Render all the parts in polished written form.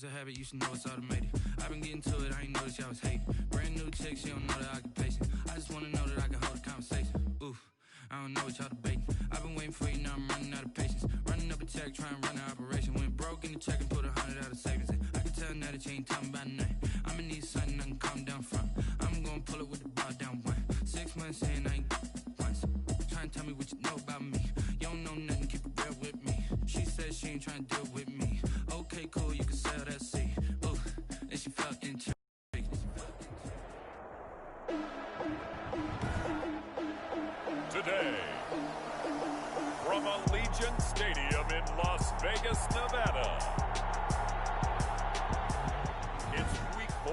It's a habit, you should know it's automated. I've been getting to it, I ain't noticed y'all was hating. Brand new chick, she don't know the occupation. I just wanna know that I can hold a conversation. Oof, I don't know what y'all debating. I've been waiting for you, now I'm running out of patience. Running up a check, trying to run an operation. Went broke in the check and put 100 out of savings in. I can tell now that you ain't talking about nothing. I'ma need something I can calm down from. I'm gonna pull it with the bar down one. 6 months in, I ain't once. Trying to tell me what you know about me. You don't know nothing, keep it real with me. She said she ain't trying to deal with me. Okay, cool, you can sell that seat. Ooh, and she felt in church. Today, from Allegiant Stadium in Las Vegas, Nevada, it's Week 4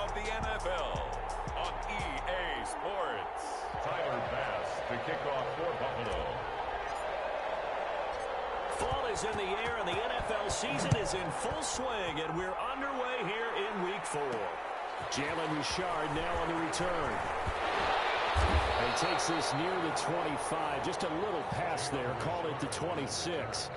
of the NFL on EA Sports. Tyler Bass to kick off for Buffalo. Fall is in the air, and the NFL season is in full swing, and we're underway here in Week 4. Jalen Richard now on the return. And he takes this near the 25. Just a little pass there. Call it the 26.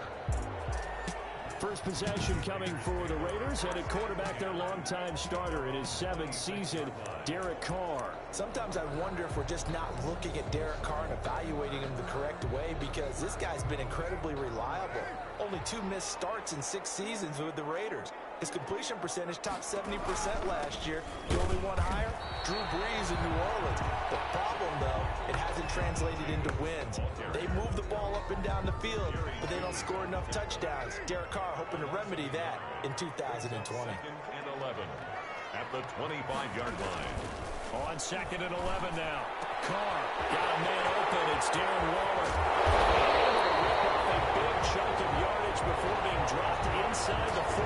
First possession coming for the Raiders, and at quarterback, their longtime starter in his 7th season, Derek Carr. Sometimes I wonder if we're just not looking at Derek Carr and evaluating him the correct way, because this guy's been incredibly reliable. Only 2 missed starts in 6 seasons with the Raiders. His completion percentage topped 70% last year. The only one higher, Drew Brees in New Orleans. The problem, though, it hasn't translated into wins. They move the ball up and down the field, but they don't score enough touchdowns. Derek Carr hoping to remedy that in 2020. 2nd and 11 at the 25-yard line. On 2nd and 11 now. Carr got a man open. It's Darren Waller. A big chunk of yardage before being dropped inside the 40.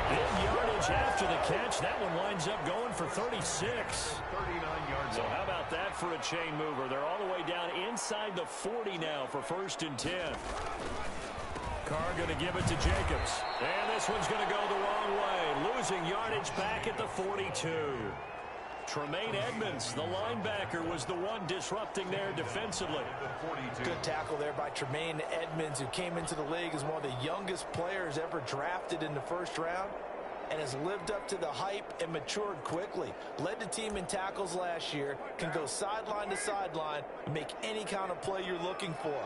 Big yardage after the catch. That one winds up going for 36. 39 yards. So how about that for a chain mover? They're all the way down inside the 40 now for 1st and 10. Carr going to give it to Jacobs. And this one's going to go the wrong way. Losing yardage back at the 42. Tremaine Edmonds, the linebacker, was the one disrupting there defensively. Good tackle there by Tremaine Edmonds, who came into the league as one of the youngest players ever drafted in the 1st round and has lived up to the hype and matured quickly. Led the team in tackles last year, can go sideline to sideline and make any kind of play you're looking for.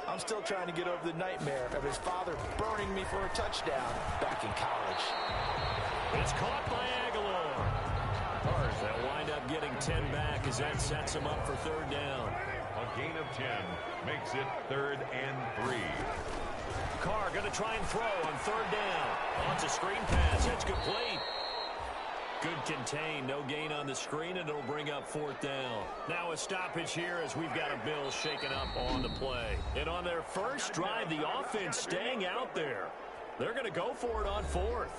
I'm still trying to get over the nightmare of his father burning me for a touchdown back in college. It's caught by Aguilar. They'll wind up getting 10 back as that sets him up for 3rd down. A gain of 10 makes it 3rd and 3. Carr going to try and throw on 3rd down. On to screen pass. It's complete. Good contain. No gain on the screen, and it'll bring up 4th down. Now a stoppage here as we've got a Bills shaken up on the play. And on their first drive, the offense staying out there. They're going to go for it on 4th.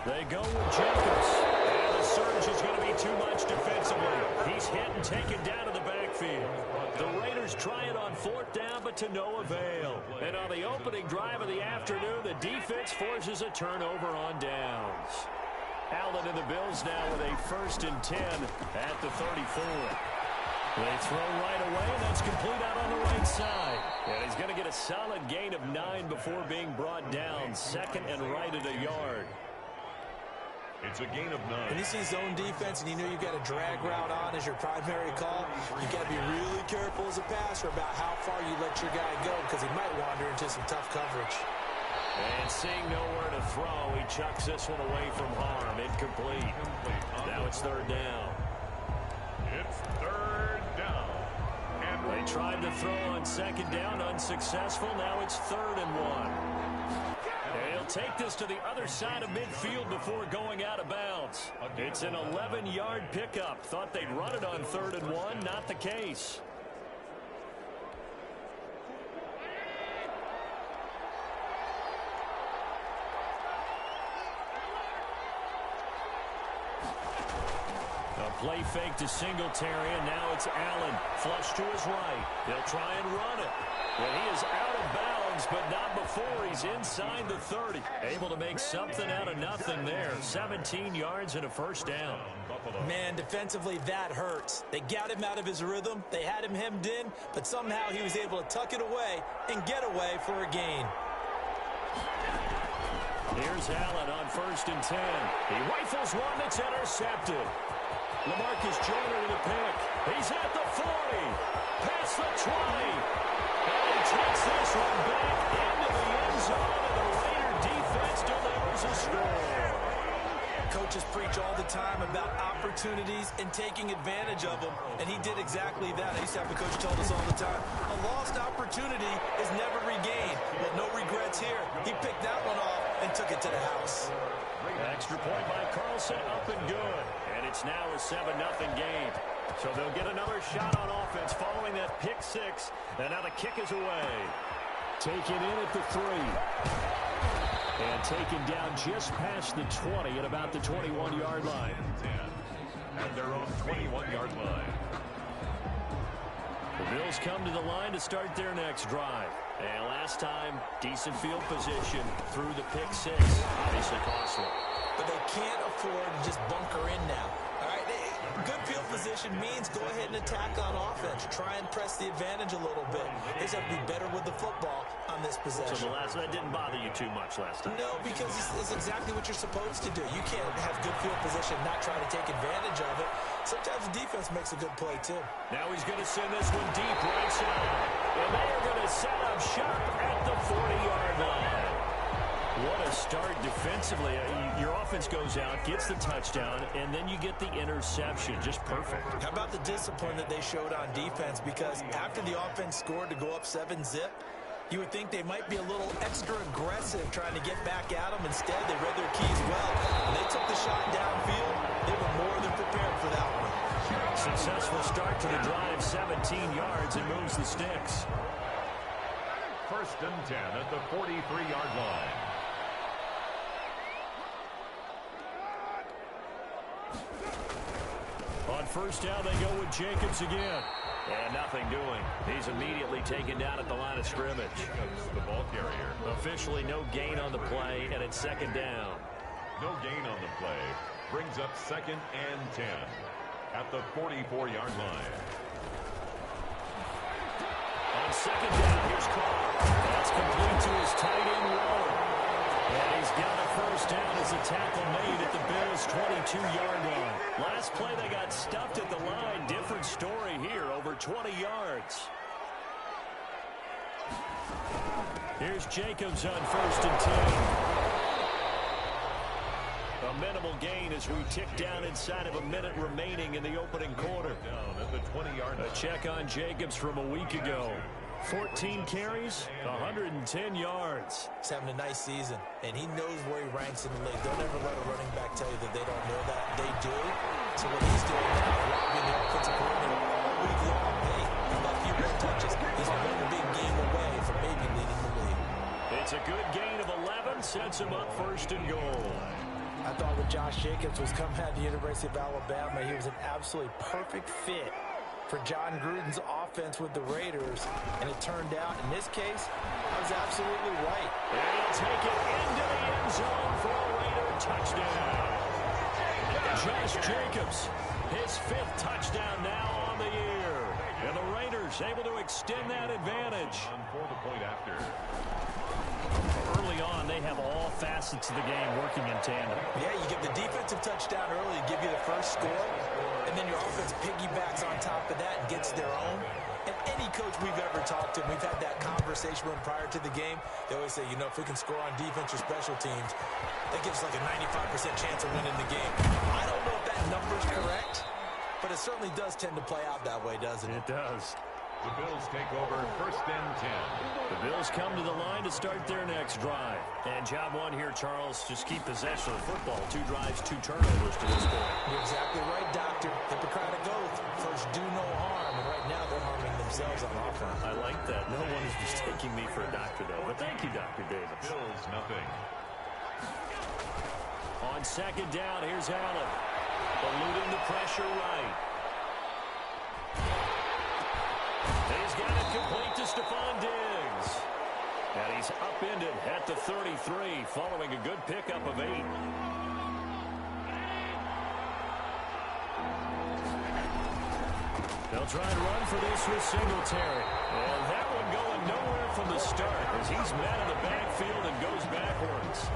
They go with Jacobs. And the surge is going to be too much defensively. He's hit and taken down to the backfield. The Raiders try it on 4th down, but to no avail. And on the opening drive of the afternoon, the defense forces a turnover on downs. Allen and the Bills now with a 1st and 10 at the 34. They throw right away, and that's complete out on the right side. And he's going to get a solid gain of 9 before being brought down. 2nd and right at a yard. It's a gain of 9. When you see zone defense and you know you've got a drag route on as your primary call, you've got to be really careful as a passer about how far you let your guy go, because he might wander into some tough coverage. And seeing nowhere to throw, he chucks this one away from harm. Incomplete. Now it's 3rd down. It's 3rd down. And they tried to throw on 2nd down, unsuccessful. Now it's 3rd and 1. He'll take this to the other side of midfield before going out of bounds. It's an 11-yard pickup. Thought they'd run it on 3rd and 1. Not the case. A play fake to Singletary, and now it's Allen. Flush to his right. They'll try and run it. But he is out of bounds downs, but not before he's inside the 30. Able to make something out of nothing there. 17 yards and a first down. Man, defensively, that hurts. They got him out of his rhythm. They had him hemmed in, but somehow he was able to tuck it away and get away for a gain. Here's Allen on 1st and 10. He rifles one that's intercepted. LaMarcus Joyner with a pick. He's at the 40. Past the 20. And he takes this one back into the end zone, and the Raider defense delivers a score. Coaches preach all the time about opportunities and taking advantage of them, and he did exactly that. I used to have a coach tell us all the time, a lost opportunity is never regained. Well, no regrets here. He picked that one off and took it to the house. Extra point by Carlson, up and good. And it's now a 7-0 game. So they'll get another shot on offense following that pick 6. And now the kick is away. Taken in at the 3. And taken down just past the 20 at about the 21-yard line. At their own 21-yard line. The Bills come to the line to start their next drive. And last time, decent field position through the pick 6. Obviously costly. But they can't afford to just bunker in now. All right, good field position means go ahead and attack on offense. Try and press the advantage a little bit. They just have to be better with the football on this possession. So that didn't bother you too much last time? No, because it's exactly what you're supposed to do. You can't have good field position, not try to take advantage of it. Sometimes the defense makes a good play, too. Now he's going to send this one deep right side. And they are going to set up shop at the 40-yard line. What a start defensively. Your offense goes out, gets the touchdown, and then you get the interception. Just perfect. How about the discipline that they showed on defense? Because after the offense scored to go up 7-zip, you would think they might be a little extra aggressive trying to get back at them. Instead, they read their keys well. When they took the shot downfield, they were more than prepared for that one. Successful start to the drive, 17 yards, and moves the sticks. 1st and 10 at the 43-yard line. On 1st down, they go with Jacobs again. And nothing doing. He's immediately taken down at the line of scrimmage. The ball carrier. Officially no gain on the play, and it's 2nd down. No gain on the play. Brings up 2nd and 10 at the 44-yard line. On 2nd down, here's Carr. That's complete to his tight end, Waller. And he's got a 1st down as a tackle made at the Bills' 22-yard line. Last play, they got stuffed at the line. Different story here, over 20 yards. Here's Jacobs on 1st and 10. A minimal gain as we tick down inside of a minute remaining in the opening quarter. Down at the 20-yard line. A check on Jacobs from a week ago. 14 carries, 110 yards. He's having a nice season, and he knows where he ranks in the league. Don't ever let a running back tell you that they don't know that. They do. So what he's doing now, being the offensive coordinator all week long, hey, he got a few more touches. He's one big game away from maybe leading the league. It's a good gain of 11, sets him up 1st and goal. I thought when Josh Jacobs was coming out of the University of Alabama, he was an absolutely perfect fit for John Gruden's offense with the Raiders, and it turned out, in this case, I was absolutely right. And he'll take it into the end zone for a Raider touchdown. Josh Jacobs, his 5th touchdown now on the year. And the Raiders able to extend that advantage. On for the point after. Early on, they have all facets of the game working in tandem. Yeah, you get the defensive touchdown early to give you the first score, and then your offense piggybacks on top of that and gets their own. And any coach we've ever talked to, we've had that conversation with them prior to the game, they always say, you know, if we can score on defense or special teams, that gives us like a 95% chance of winning the game. I don't know if that number's correct, but it certainly does tend to play out that way, doesn't it? It does. The Bills take over 1st and 10. The Bills come to the line to start their next drive. And job one here, Charles, just keep possession of the football. 2 drives, 2 turnovers to this point. You're exactly right, Doctor. Hippocratic oath. First, do no harm. And right now, they're harming themselves on offense. I like that. No one is mistaking me for a doctor, though. But thank you, Dr. Davis. Bills, nothing. On 2nd down, here's Allen. Eluding the pressure right. He's got it complete to Stephon Diggs. And he's upended at the 33 following a good pickup of 8. They'll try and run for this with Singletary. And that one going nowhere from the start as he's met in the backfield and goes backwards.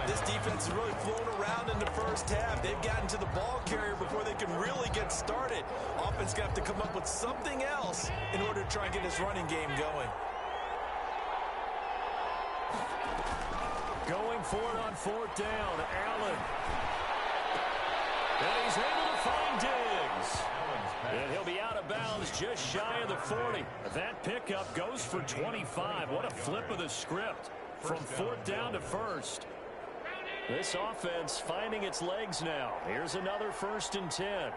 This defense is really flown around in the first half. They've gotten to the ball carrier before they can really get started. Offense got to come up with something else in order to try and get this running game going. Going for it on 4th down. Allen. And he's able to find Diggs. And he'll be out of bounds just shy of the 40. That pickup goes for 25. What a flip of the script from 4th down to 1st. This offense finding its legs now. Here's another 1st and 10.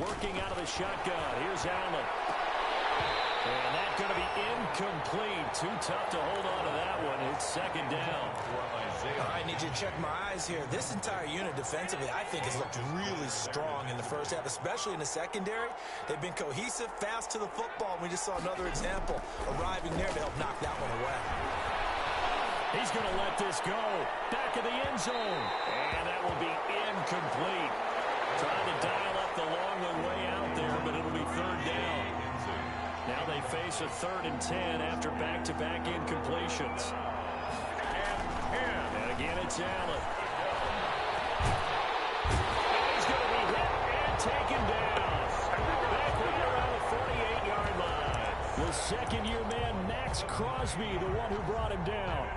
Working out of the shotgun. Here's Allen. And that's going to be incomplete. Too tough to hold on to that one. It's 2nd down. I need you to check my eyes here. This entire unit defensively, I think, has looked really strong in the first half, especially in the secondary. They've been cohesive, fast to the football. We just saw another example arriving there to help knock that one away. He's going to let this go. Back of the end zone. And that will be incomplete. Trying to dial up the long way out there, but it'll be 3rd down. Now they face a 3rd and 10 after back-to-back incompletions. And again, it's Allen. He's going to be hit and taken down. Back right around the 48-yard line. The second-year man, Max Crosby, the one who brought him down.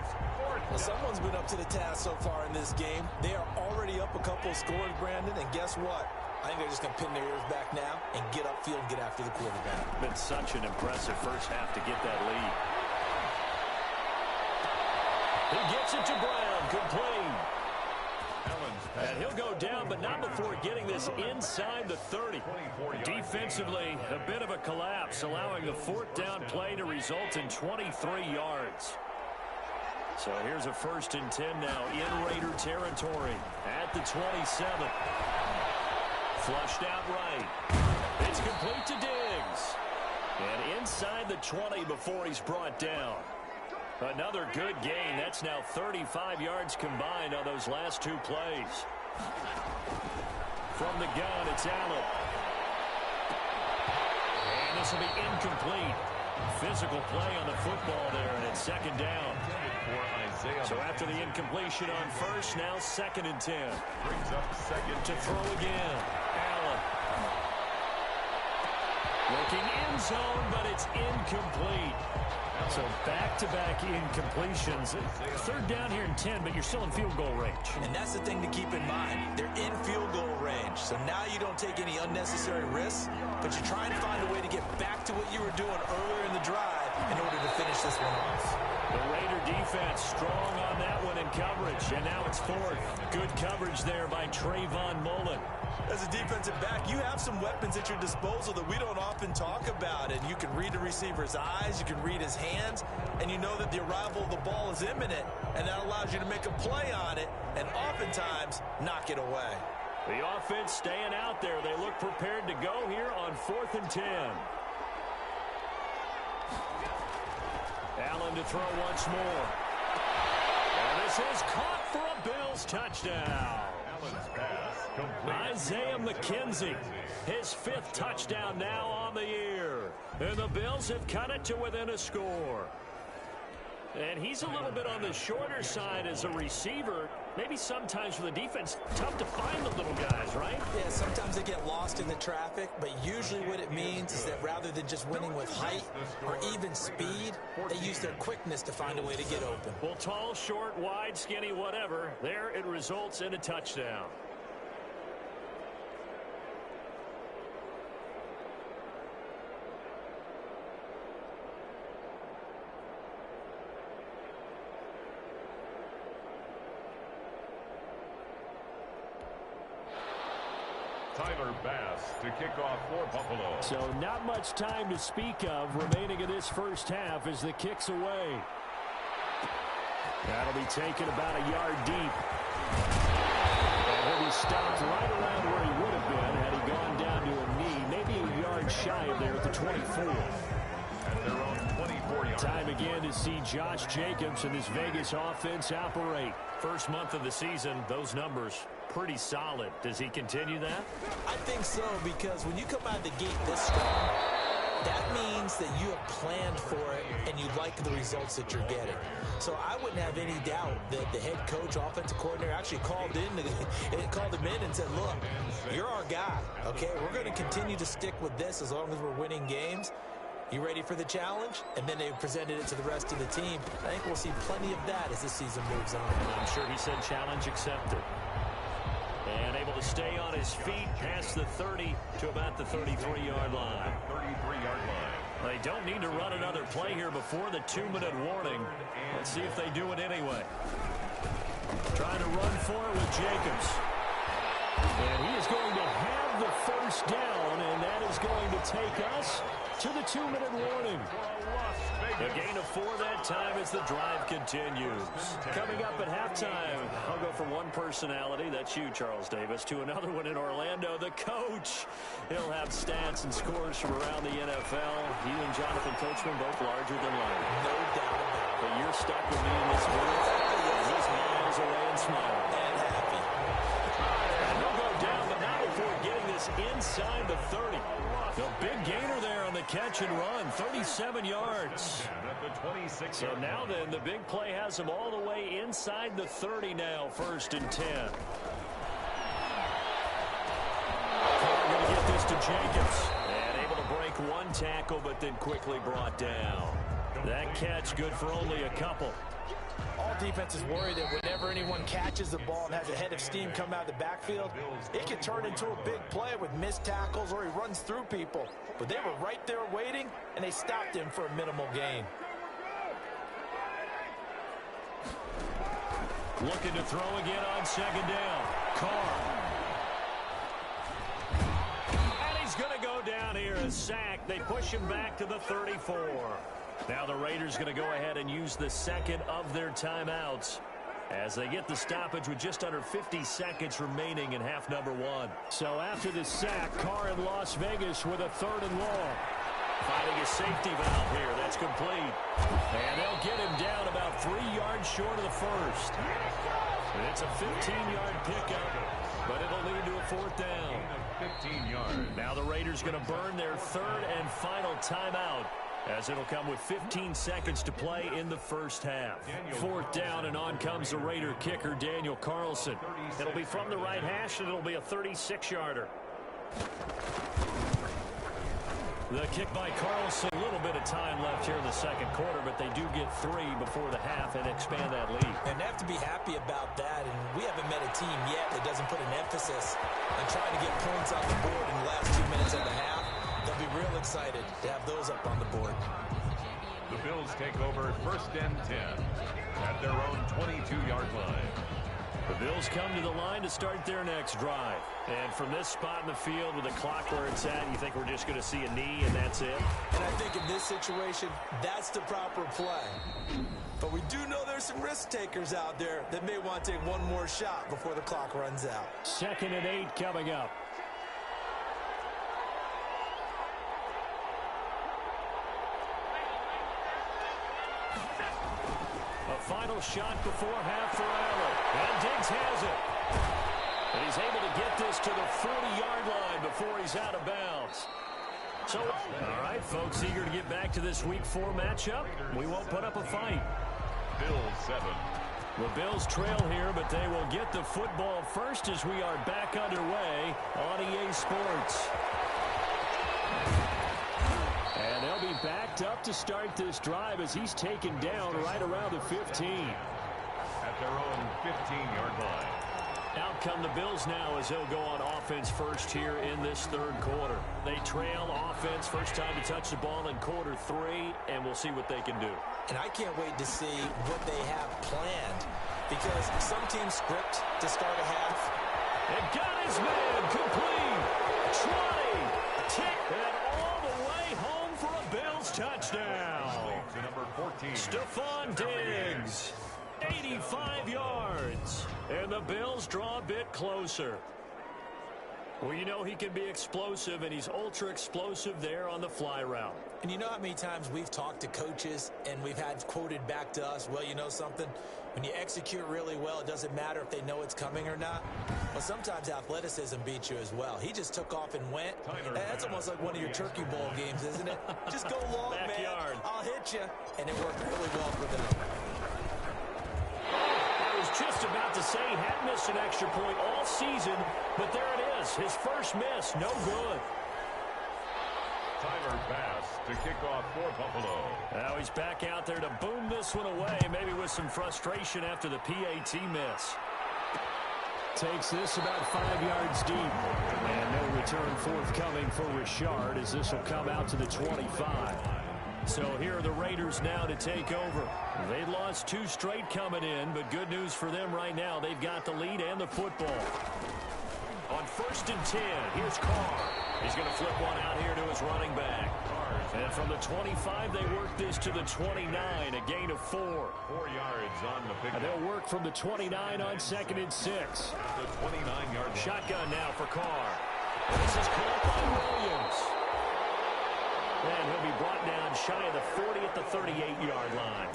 Well, someone's been up to the task so far in this game. They are already up a couple of scores, Brandon, and guess what? I think they're just going to pin their ears back now and get upfield and get after the quarterback. Been such an impressive first half to get that lead. He gets it to Brown, complete. And he'll go down, but not before getting this inside the 30. Defensively, a bit of a collapse, allowing the 4th down play to result in 23 yards. So here's a 1st and 10 now in Raider territory at the 27. Flushed out right. It's complete to Diggs. And inside the 20 before he's brought down. Another good gain. That's now 35 yards combined on those last 2 plays. From the gun, it's Allen. And this will be incomplete. Physical play on the football there, and it's 2nd down. So after the incompletion on 1st, now 2nd and 10. Brings up 2nd to throw again. Allen. Looking end zone, but it's incomplete. So back-to-back incompletions. 3rd down here in 10, but you're still in field goal range. And that's the thing to keep in mind. They're in field goal range. So now you don't take any unnecessary risks, but you're trying to find a way to get back to what you were doing earlier in the drive in order to finish this one off. The Raider defense strong on that one in coverage, and now it's 4th. Good coverage there by Trayvon Mullen. As a defensive back, you have some weapons at your disposal that we don't often talk about, and you can read the receiver's eyes, you can read his hands, and you know that the arrival of the ball is imminent, and that allows you to make a play on it and oftentimes knock it away. The offense staying out there. They look prepared to go here on 4th and 10. Allen to throw once more. And this is caught for a Bills touchdown. Isaiah McKenzie, his 5th touchdown now on the year. And the Bills have cut it to within a score. And he's a little bit on the shorter side as a receiver. Maybe sometimes for the defense, tough to find the little guys, right? Yeah, sometimes they get lost in the traffic, but usually what it means is that rather than just winning with height or even speed, they use their quickness to find a way to get open. Well, tall, short, wide, skinny, whatever, there it results in a touchdown. Tyler Bass to kick off for Buffalo. So not much time to speak of remaining in this first half as the kick's away. That'll be taken about a yard deep. And he'll be stopped right around where he would have been had he gone down to a knee, maybe a yard shy of there at the 24. At their own 24 Time again to see Josh Jacobs and this Vegas offense operate. First month of the season, those numbers pretty solid. Does he continue that? I think so, because when you come out of the gate this strong, that means that you have planned for it and you like the results that you're getting. So I wouldn't have any doubt that the head coach, offensive coordinator actually called him in and said, look, you're our guy, okay? We're going to continue to stick with this as long as we're winning games. You ready for the challenge? And then they presented it to the rest of the team. I think we'll see plenty of that as the season moves on. I'm sure he said challenge accepted. And able to stay on his feet past the 30 to about the 33-yard line. 33-yard line. They don't need to run another play here before the 2-minute warning. Let's see if they do it anyway. Trying to run for it with Jacobs. And he is going to have the first down, and that is going to take us to the 2-minute warning. A gain of 4 that time as the drive continues. Coming up at halftime, I'll go from one personality, that's you, Charles Davis, to another one in Orlando, the coach. He'll have stats and scores from around the NFL. He and Jonathan Coachman both larger than life. No doubt about it. But you're stuck with me in this booth. He's miles away and smiling. And happy. And he'll go down, but not before getting this inside the 30. The big gainer there on the catch and run, 37 yards. So now then, the big play has him all the way inside the 30 now, 1st and 10. Carr going to get this to Jacobs. And able to break one tackle, but then quickly brought down. That catch good for only a couple. All defenses worry that whenever anyone catches the ball and has a head of steam come out of the backfield, it can turn into a big play with missed tackles or he runs through people. But they were right there waiting, and they stopped him for a minimal gain. Looking to throw again on 2nd down. Carr. And he's going to go down here, a sack. They push him back to the 34. Now the Raiders going to go ahead and use the second of their timeouts as they get the stoppage with just under 50 seconds remaining in half number 1. So after the sack, Carr in Las Vegas with a 3rd and long. Finding a safety valve here. That's complete. And they'll get him down about 3 yards short of the first. It's a 15-yard pickup, but it'll lead to a 4th down. 15 yards. Now the Raiders going to burn their 3rd and final timeout, as it'll come with 15 seconds to play in the first half. 4th down, and on comes the Raider kicker, Daniel Carlson. It'll be from the right hash, and it'll be a 36-yarder. The kick by Carlson, a little bit of time left here in the second quarter, but they do get 3 before the half and expand that lead. And they have to be happy about that, and we haven't met a team yet that doesn't put an emphasis on trying to get points on the board in the last 2 minutes of the half. They'll be real excited to have those up on the board. The Bills take over 1st and 10 at their own 22-yard line. The Bills come to the line to start their next drive. And from this spot in the field with the clock where it's at, you think we're just going to see a knee and that's it? And I think in this situation, that's the proper play. But we do know there's some risk takers out there that may want to take one more shot before the clock runs out. 2nd and 8 coming up. A final shot before half for Allen. And Diggs has it. And he's able to get this to the 40-yard line before he's out of bounds. So, all right, folks, eager to get back to this Week 4 matchup. We won't put up a fight. Bills 7. The Bills trail here, but they will get the football first as we are back underway on EA Sports. And they'll be backed up to start this drive as he's taken down right around the 15. At their own 15-yard line. Out come the Bills now as they'll go on offense first here in this 3rd quarter. They trail offense, first time to touch the ball in quarter 3, and we'll see what they can do. And I can't wait to see what they have planned, because some teams script to start a half. And got his man complete. 20, tick, and all the way home for a Bills touchdown. To number 14. Stephon Diggs. 85 yards. And the Bills draw a bit closer. Well, you know he can be explosive, and he's ultra-explosive there on the fly route. And you know how many times we've talked to coaches and we've had quoted back to us, well, you know something? When you execute really well, it doesn't matter if they know it's coming or not. Well, sometimes athleticism beats you as well. He just took off and went. That's almost like one of your Turkey Bowl games, isn't it? Just go long, Backyard. man. I'll hit you. And it worked really well for them. I was just about to say he hadn't missed an extra point all season, but there it is. His first miss, no good. Tyler pass to kick off for Buffalo. Now he's back out there to boom this one away, maybe with some frustration after the PAT miss. Takes this about 5 yards deep. And no return forthcoming for Richard as this will come out to the 25. So here are the Raiders now to take over. They'd lost 2 straight coming in, but good news for them right now. They've got the lead and the football. On 1st and 10, here's Carr. He's going to flip one out here to his running back. And from the 25, they work this to the 29, a gain of 4. 4 yards on the pick. And they'll work from the 29 on 2nd and 6. The 29-yard Shotgun now for Carr. And this is caught by Williams. And he'll be brought down shy of the 40 at the 38-yard line.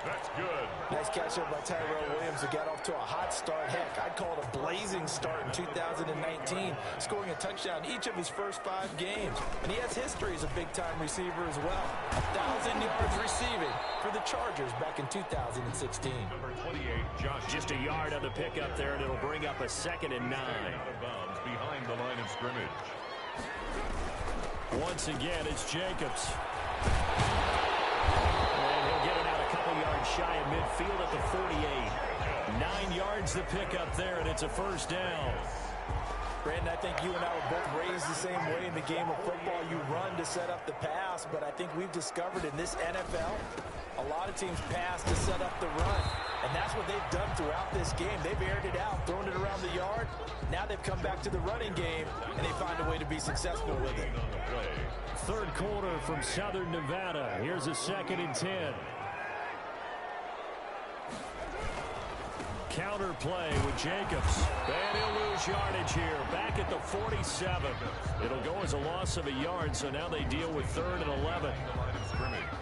That's good. Nice catch up by Tyrell Williams, who got off to a hot start. Heck, I'd call it a blazing start in 2019, scoring a touchdown each of his first 5 games. And he has history as a big-time receiver as well. 1,000 yards receiving for the Chargers back in 2016. Number 28, Josh. Just a yard on the pickup there, and it'll bring up a 2nd and 9. Out of bounds behind the line of scrimmage. Once again, it's Jacobs. And he'll get it out a couple yards shy of midfield at the 48. 9 yards to pick up there, and it's a first down. Brandon, I think you and I were both raised the same way in the game of football. You run to set up the pass, but I think we've discovered in this NFL, a lot of teams pass to set up the run. And that's what they've done throughout this game. They've aired it out, thrown it around the yard. Now they've come back to the running game, and they find a way to be successful with it. Third quarter from Southern Nevada. Here's a 2nd and 10. Counter play with Jacobs. And he'll lose yardage here. Back at the 47. It'll go as a loss of a yard, so now they deal with 3rd and 11.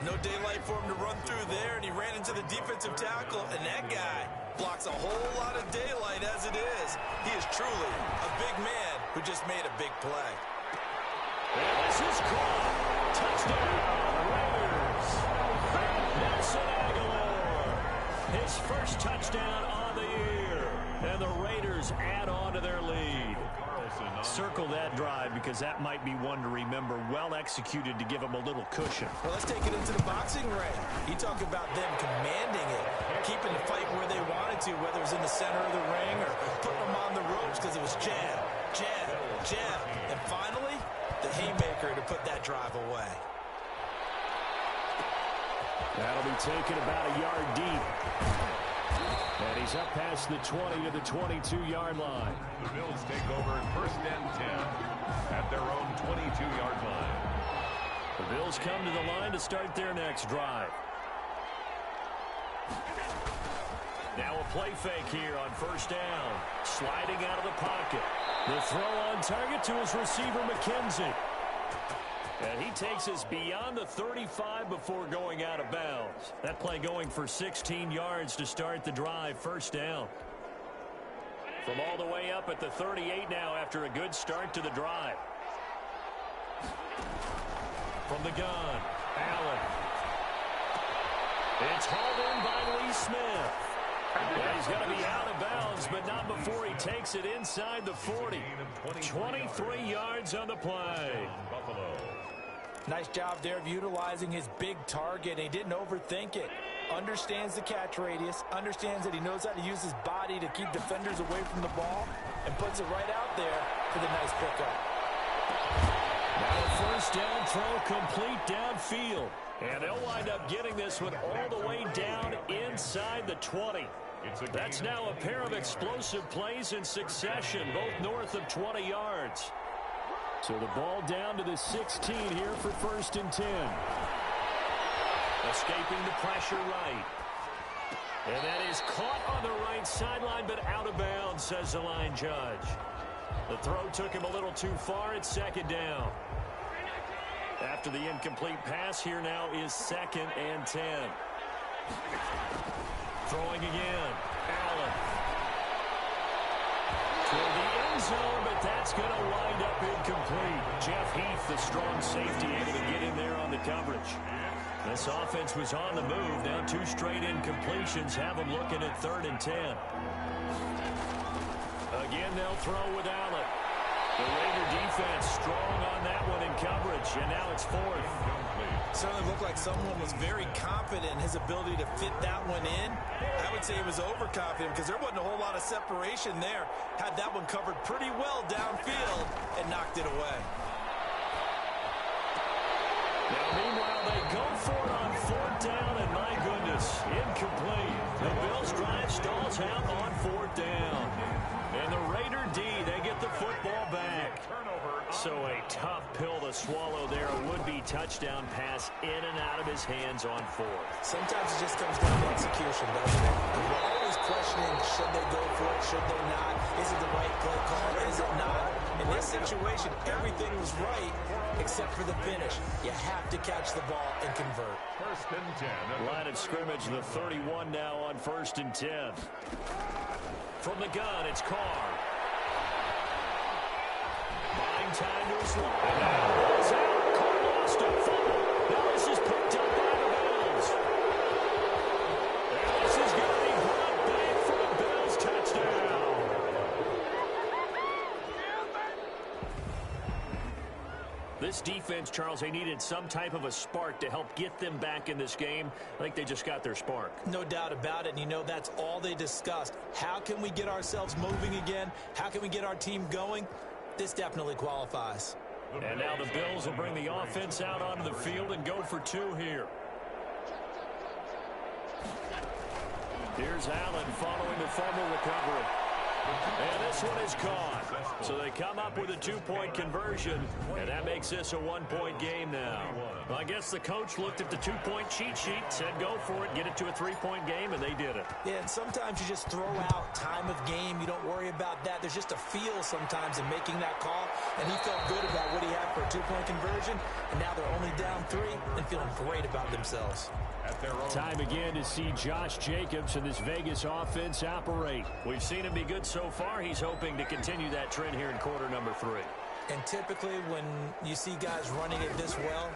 No daylight for him to run through there, and he ran into the defensive tackle, and that guy blocks a whole lot of daylight as it is. He is truly a big man who just made a big play. And this is caught. Touchdown, Raiders. Nelson Aguilar. His first touchdown on the year. And the Raiders add on to their lead. Circle that drive because that might be one to remember. Well executed to give them a little cushion. Well, let's take it into the boxing ring. You talk about them commanding it, keeping the fight where they wanted to, whether it was in the center of the ring or putting them on the ropes because it was jab, jab, jab. And finally, the haymaker to put that drive away. That'll be taken about a yard deep. And he's up past the 20 to the 22-yard line. The Bills take over 1st and 10 at their own 22-yard line. The Bills come to the line to start their next drive. Now a play fake here on 1st down. Sliding out of the pocket. The throw on target to his receiver, McKenzie. And he takes us beyond the 35 before going out of bounds. That play going for 16 yards to start the drive. 1st down. From all the way up at the 38 now after a good start to the drive. From the gun, Allen. It's hauled in by Lee Smith. And he's going to be out of bounds, but not before he takes it inside the 40. 23 yards on the play. Buffalo. Nice job there of utilizing his big target. He didn't overthink it. Understands the catch radius. Understands that he knows how to use his body to keep defenders away from the ball. And puts it right out there for the nice pickup. Now a 1st down throw complete downfield. And they'll wind up getting this one all the way down inside the 20. That's now a pair of explosive plays in succession, both north of 20 yards. So the ball down to the 16 here for 1st and 10. Escaping the pressure right. And that is caught on the right sideline, but out of bounds, says the line judge. The throw took him a little too far. It's second down. After the incomplete pass, here now is 2nd and 10. Throwing again. Allen. Toward the end zone, but that's going to wind up incomplete. Jeff Heath, the strong safety, able to get in there on the coverage. This offense was on the move. Now 2 straight incompletions have them looking at 3rd and 10. Again, they'll throw with Allen. The Raider defense strong on that one in coverage, and now it's 4th. Certainly looked like someone was very confident in his ability to fit that one in. I would say he was overconfident because there wasn't a whole lot of separation there. Had that one covered pretty well downfield and knocked it away. Now, meanwhile, they go for it on 4th down, and my goodness, incomplete. The Bills drive stalls out on 4th down. And the Raider D, they get the football back. So a tough pill to swallow there. A would-be touchdown pass in and out of his hands on 4th. Sometimes it just comes down to execution, doesn't it? And we're always questioning, should they go for it, should they not? Is it the right play call, is it not? In this situation, everything was right except for the finish. You have to catch the ball and convert. 1st and 10. Line of scrimmage, the 31 now on 1st and 10. From the gun, it's Carr. Buying time to his line. And now the ball's out. Carr lost it. Fumble. Now this is picked up by the Bills. And this is going to be brought back for a Bills touchdown. This defense, Charles, they needed some type of a spark to help get them back in this game. I think they just got their spark. No doubt about it, and you know that's all they discussed. How can we get ourselves moving again? How can we get our team going? This definitely qualifies. And now the Bills will bring the offense out onto the field and go for 2 here. Here's Allen following the fumble recovery. And this one is caught. So they come up with a 2-point conversion, and that makes this a 1-point game now. Well, I guess the coach looked at the 2-point cheat sheet, said go for it, get it to a 3-point game, and they did it. Yeah, and sometimes you just throw out time of game. You don't worry about that. There's just a feel sometimes in making that call, and he felt good about what he had for a 2-point conversion, and now they're only down 3 and feeling great about themselves. Time again to see Josh Jacobs and this Vegas offense operate. We've seen him be good so far. He's hoping to continue that trend here in quarter number 3. And typically when you see guys running it this well,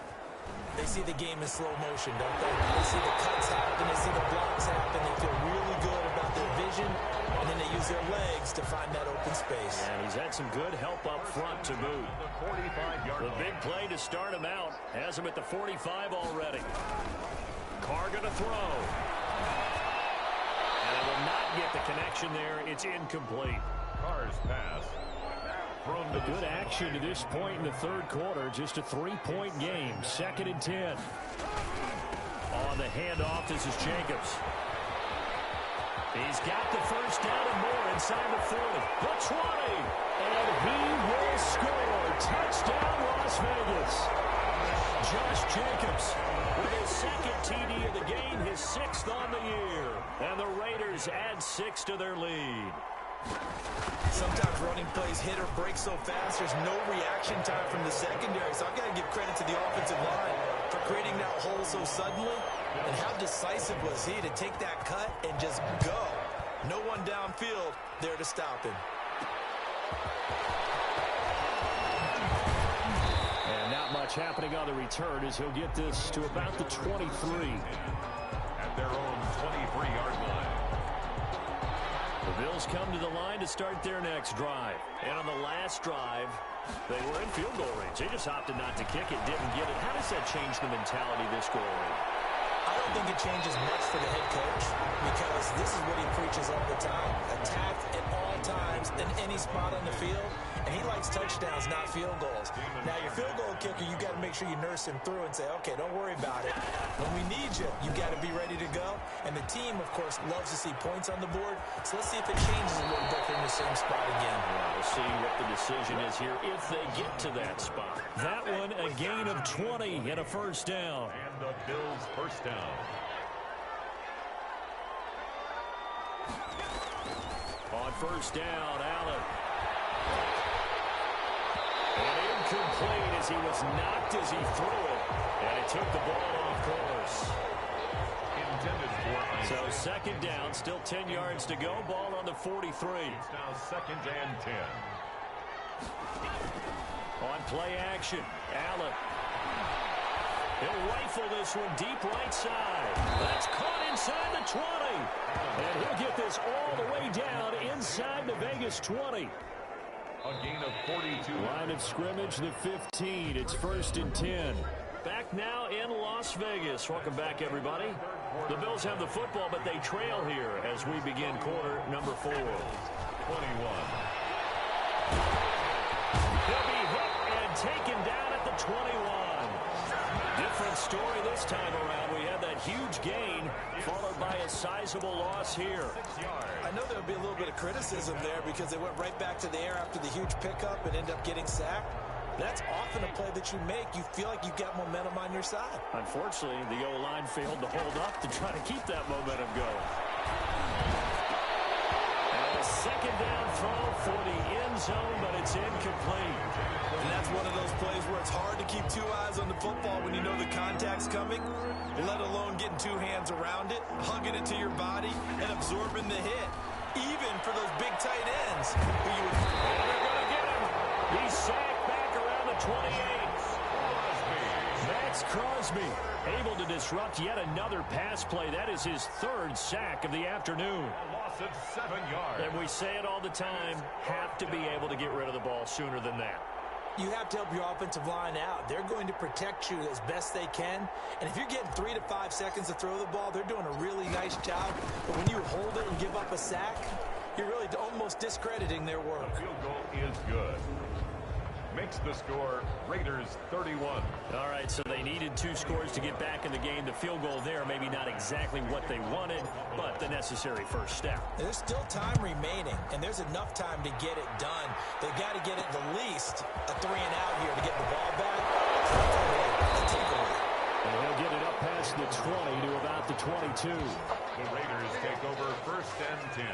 they see the game in slow motion, don't they? They see the cuts happen, they see the blocks happen, they feel really good about their vision, and then they use their legs to find that open space. And he's had some good help up front to boot. The big play to start him out has him at the 45 already. Carr going to throw. And it will not get the connection there. It's incomplete. Carr's pass. A good action to this point in the 3rd quarter. Just a 3-point game. 2nd and 10. On the handoff, this is Jacobs. He's got the first down and more inside the 40. The 20. And he will score. Touchdown, Las Vegas. Josh Jacobs with his 2nd TD of the game, his 6th on the year. And the Raiders add 6 to their lead. Sometimes running plays hit or break so fast, there's no reaction time from the secondary. So I've got to give credit to the offensive line for creating that hole so suddenly. And how decisive was he to take that cut and just go. No one downfield there to stop him. And not much happening on the return as he'll get this to about the 23. At their own 23-yard line. The Bills come to the line to start their next drive. And on the last drive, they were in field goal range. They just opted not to kick it, didn't get it. How does that change the mentality this go around? I don't think it changes much for the head coach because this is what he preaches all the time. Attack at all times in any spot on the field. And he likes touchdowns, not field goals. Now, your field goal kicker, you got to make sure you nurse him through and say, okay, don't worry about it. When we need you, you got to be ready to go. And the team, of course, loves to see points on the board. So let's see if it changes a little bit in the same spot again. Well, we'll see what the decision is here if they get to that spot. That one, a gain of 20 and a first down. And the Bills' first down. On first down, Allen. incomplete as he was knocked as he threw it, and it took the ball off course. So second down, still 10 yards to go. Ball on the 43. It's now second and 10. On play action, Allen. He'll rifle this one deep right side. That's caught inside the 20. And he'll get this all the way down inside the Vegas 20. A gain of 42. Line of scrimmage, the 15. It's first and 10. Back now in Las Vegas. Welcome back, everybody. The Bills have the football, but they trail here as we begin quarter number 4. 21. He'll be hit and taken down at the 21. Different story this time around. We had that huge gain followed by a sizable loss here. I know there would be a little bit of criticism there because they went right back to the air after the huge pickup and ended up getting sacked. That's often a play that you make. You feel like you've got momentum on your side. Unfortunately, the O-line failed to hold up to try to keep that momentum going. And a second down throw for the end zone, but it's incomplete. And that's one of those plays where it's hard to keep two eyes on the football when you know the contact's coming, let alone getting two hands around it, hugging it to your body, and absorbing the hit, even for those big tight ends. And they're going to get him. He's sacked back around the 28. Max Crosby able to disrupt yet another pass play. That is his third sack of the afternoon. A loss of 7 yards. And we say it all the time, have to be able to get rid of the ball sooner than that. You have to help your offensive line out. They're going to protect you as best they can. And if you're getting 3 to 5 seconds to throw the ball, they're doing a really nice job. But when you hold it and give up a sack, you're really almost discrediting their work. The field goal is good. Makes the score Raiders 31. All right, so they needed 2 scores to get back in the game. The field goal there, maybe not exactly what they wanted, but the necessary first step. There's still time remaining, and there's enough time to get it done. They've got to get at the least a 3 and out here to get the ball back. And he'll get it up past the 20 to about the 22. The Raiders take over first and 10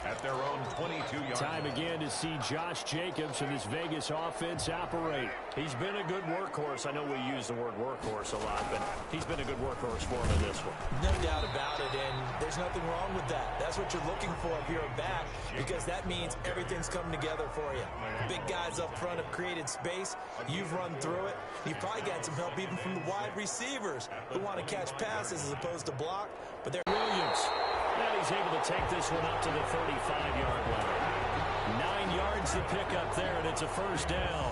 at their own 22-yard Time again to see Josh Jacobs and this Vegas offense operate. He's been a good workhorse. I know we use the word workhorse a lot, but he's been a good workhorse for him in this one. No doubt about it, and there's nothing wrong with that. That's what you're looking for if you're a back, because that means everything's coming together for you. Big guys up front have created space. You've run through it. You've probably got some help even from the wide receivers who want to catch passes as opposed to block, but they're Williams. And he's able to take this one up to the 35-yard line. 9 yards to pick up there, and it's a first down.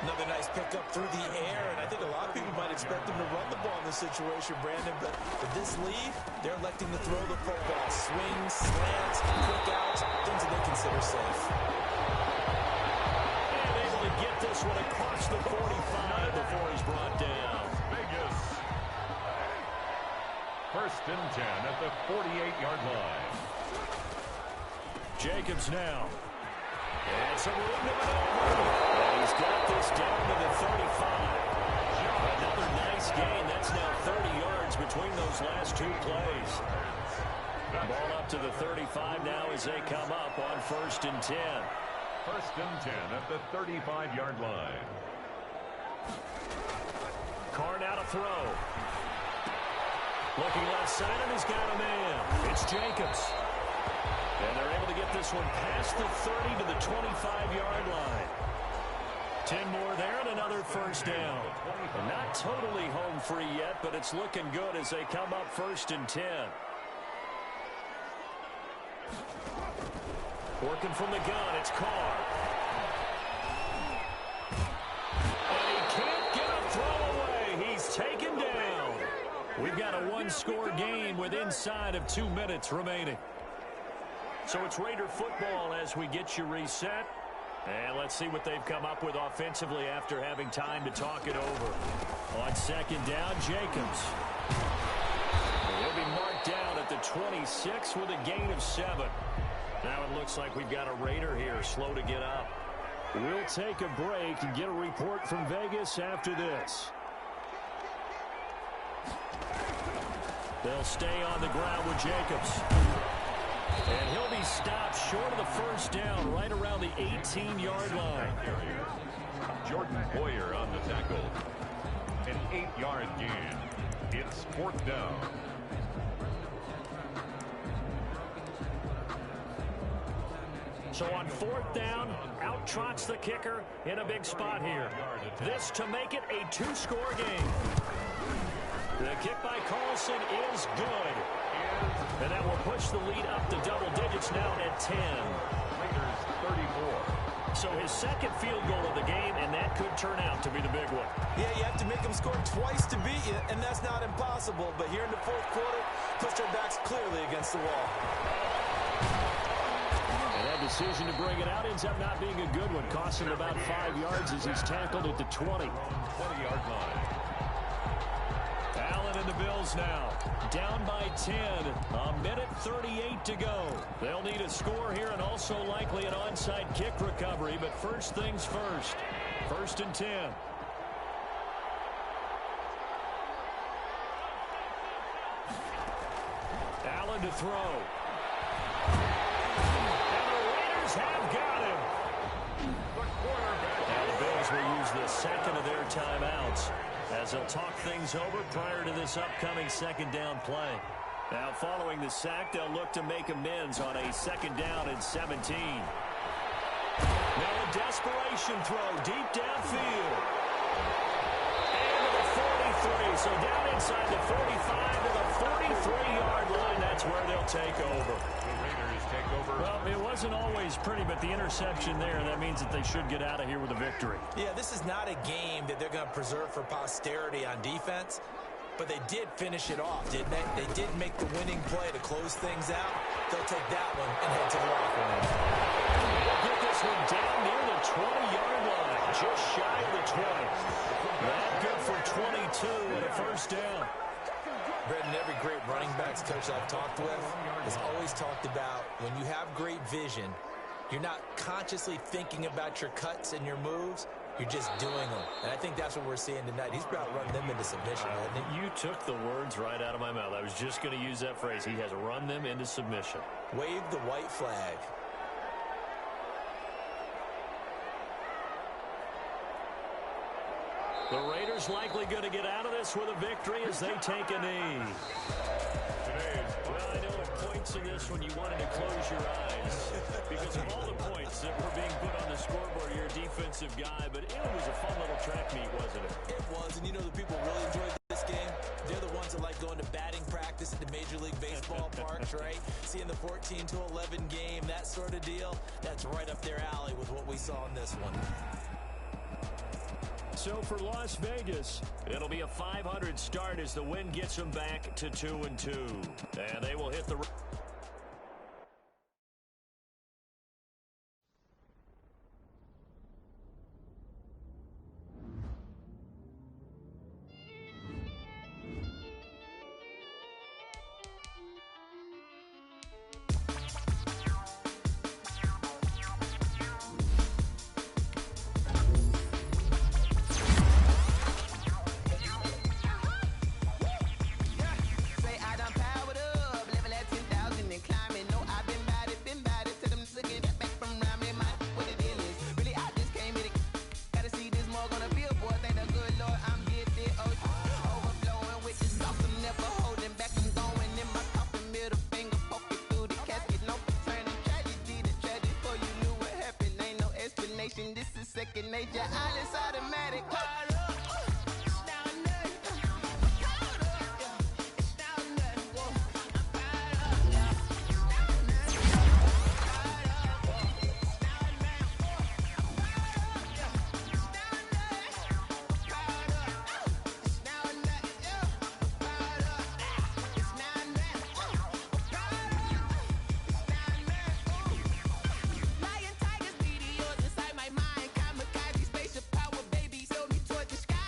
Another nice pickup through the air, and I think a lot of people might expect them to run the ball in this situation, Brandon, but with this lead, they're electing to throw the football. Swings, slants, quick outs, things that they consider safe. And able to get this one across the 45 before he's brought down. Vegas. First and 10 at the 48-yard line. Jacobs now. And some room to maneuver. And he's got this down to the 35. Another nice gain. That's now 30 yards between those last 2 plays. Ball up to the 35 now as they come up on first and 10. First and 10 at the 35-yard line. Carr now to throw. Looking left side, and he's got a man. It's Jacobs. And they're able to get this one past the 30 to the 25-yard line. 10 more there and another first down. And not totally home free yet, but it's looking good as they come up first and 10. Working from the gun, it's Carr. And he can't get a throw away. He's taken down. We've got a 1-score game with inside of 2 minutes remaining. So it's Raider football as we get you reset. And let's see what they've come up with offensively after having time to talk it over. On second down, Jacobs. He'll be marked down at the 26 with a gain of 7. Now it looks like we've got a Raider here slow to get up. We'll take a break and get a report from Vegas after this. They'll stay on the ground with Jacobs. And he'll be stopped short of the first down right around the 18-yard line. Jordan Boyer on the tackle. An 8-yard gain. It's 4th down. So on 4th down, out trots the kicker in a big spot here. This to make it a 2-score game. The kick by Carlson is good. And that will push the lead up to double digits now at 10. Raiders 34. So his second field goal of the game, and that could turn out to be the big one. Yeah, you have to make them score twice to beat you, and that's not impossible. But here in the 4th quarter, pushed their backs clearly against the wall. And that decision to bring it out ends up not being a good one. Costs him about 5 yards as he's tackled at the 20. 20-yard line. Allen and the Bills now down by 10. A minute 38 to go. They'll need a score here and also likely an onside kick recovery. But first things first. 1st and 10. Allen to throw. And the Raiders have got him. Now the Bills will use the second of their timeouts as they'll talk things over prior to this upcoming 2nd down play. Now following the sack, they'll look to make amends on a 2nd down and 17. Now a desperation throw deep downfield. And to the 43. So down inside the 45 to the 43-yard line. That's where they'll take over. The Raiders take over. Well, it wasn't always pretty, but the interception there, that means that they should get out of here with a victory. Yeah, this is not a game that they're going to preserve for posterity on defense, but they did finish it off, didn't they? They did make the winning play to close things out. They'll take that one and head to the locker room. They'll get this one down near the 20-yard line, just shy of the 20. That good for 22 and a 1st down. Brendan, every great running backs coach I've talked with has always talked about when you have great vision, you're not consciously thinking about your cuts and your moves, you're just doing them. And I think that's what we're seeing tonight. He's about running them into submission, hasn't he? You took the words right out of my mouth. I was just going to use that phrase. He has run them into submission. Wave the white flag. The Raiders likely going to get out of this with a victory as they take a knee. Well, I know at points in this when you wanted to close your eyes because of all the points that were being put on the scoreboard. You're a defensive guy, but it was a fun little track meet, wasn't it? It was, and you know the people really enjoyed this game? They're the ones that like going to batting practice at the Major League Baseball parks, right? Seeing the 14-11 game, that sort of deal, that's right up their alley with what we saw in this one. So for Las Vegas, it'll be a 500 start as the win gets them back to 2-2. And they will hit the... Lion, tigers, meteors inside my mind. Kamikaze, spaceship power, baby. Show me toward the sky.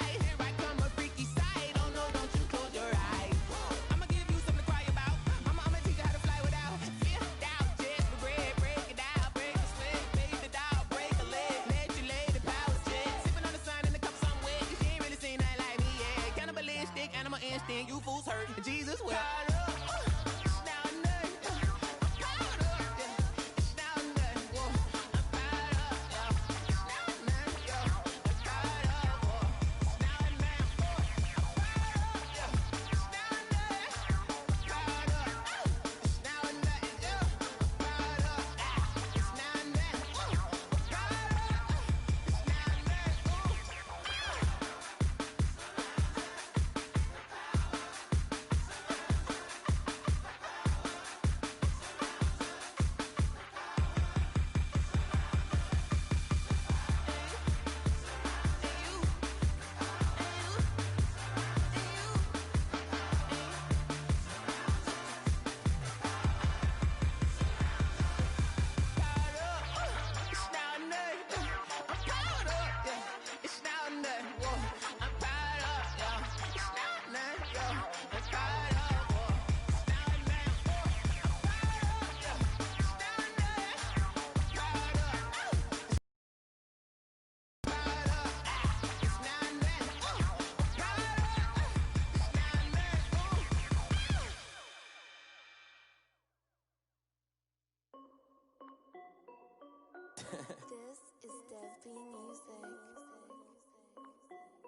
This is Dev B Music.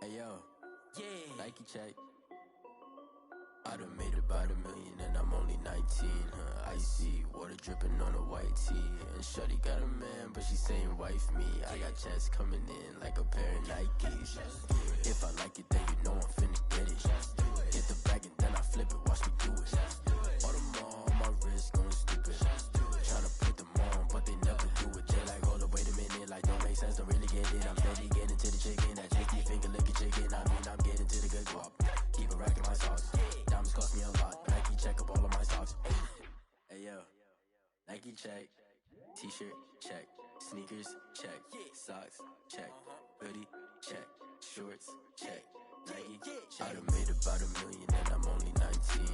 Hey yo, yeah, Nike check. I done made about $1 million and I'm only 19, icy, water dripping on a white tee. And shorty got a man, but she saying wife me. I got checks coming in like a pair of Nikes. If I like it, then you know I'm finna get it. Get the bag and then I flip it, watch me do it. All on my wrist going stupid. Tryna put them on, but they never do it. They like, hold up, wait a minute, like don't make sense, don't really get it. I'm steady getting to the chicken, that chicky finger licking chicken. I mean, I'm getting to the good guap. Keep it racking my socks. Diamonds cost me a lot. Nike check up all of my socks. Hey yo, Nike check. T-shirt check. Sneakers check. Socks check. Hoodie check. Shorts check. Nike. I done made about $1 million and I'm only 19.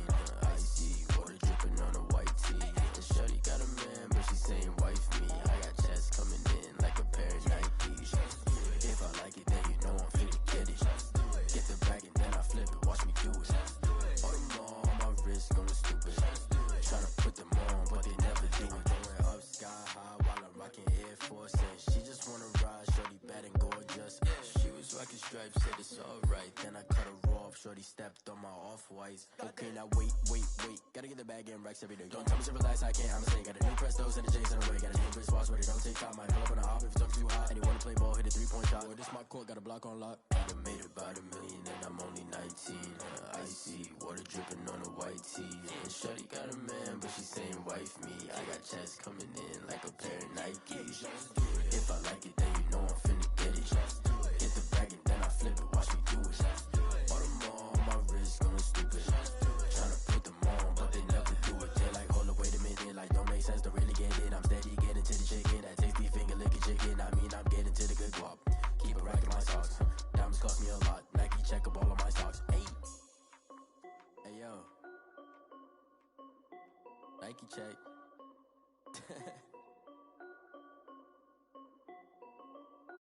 Icy, water dripping on a white tee. And shorty got a man, but she saying wife me. I got checks coming in like a pair of Nikes. If I like it, then you know I'm finna get it. Get the bag and then I flip it, watch me do it. All on my wrist going stupid. Tryna put them on, but they never do it. Going up sky high while I'm rocking Air Force. And she just wanna ride, shorty bad and gorgeous. She was rocking stripes, said it's alright. Then I cut her off, shorty stepped on my off-whites. Okay, now wait. Gotta get the bag and racks every day. Don't tell me to relax, I can't, I'ma say. Got a new Prestos and a J's in the way. Got a new wristwatch, but it don't take time. I pull up on a hop if it's talking too hot. And you wanna play ball, hit a 3-point shot. Boy, this my court, got a block on lock. I done made about $1 million and I'm only 19. Icy, water dripping on a white tee. And shorty got a man, but she saying wife me. I got checks coming in like a pair of Nikes. If I like it, then you know I'm finna get it. Get the bag and then I flip it, watch me do it. All on my wrist going stupid. Tryna put them on, but they never do it. They like, hold up, wait a minute, like don't make sense, don't really get it. I'm steady getting to the chicken, that tasty finger licking chicken. I mean, I'm getting to the good guap. Keep it racking my socks. Diamonds cost me a lot. Nike check up all of my stocks. Hey yo, Nike check.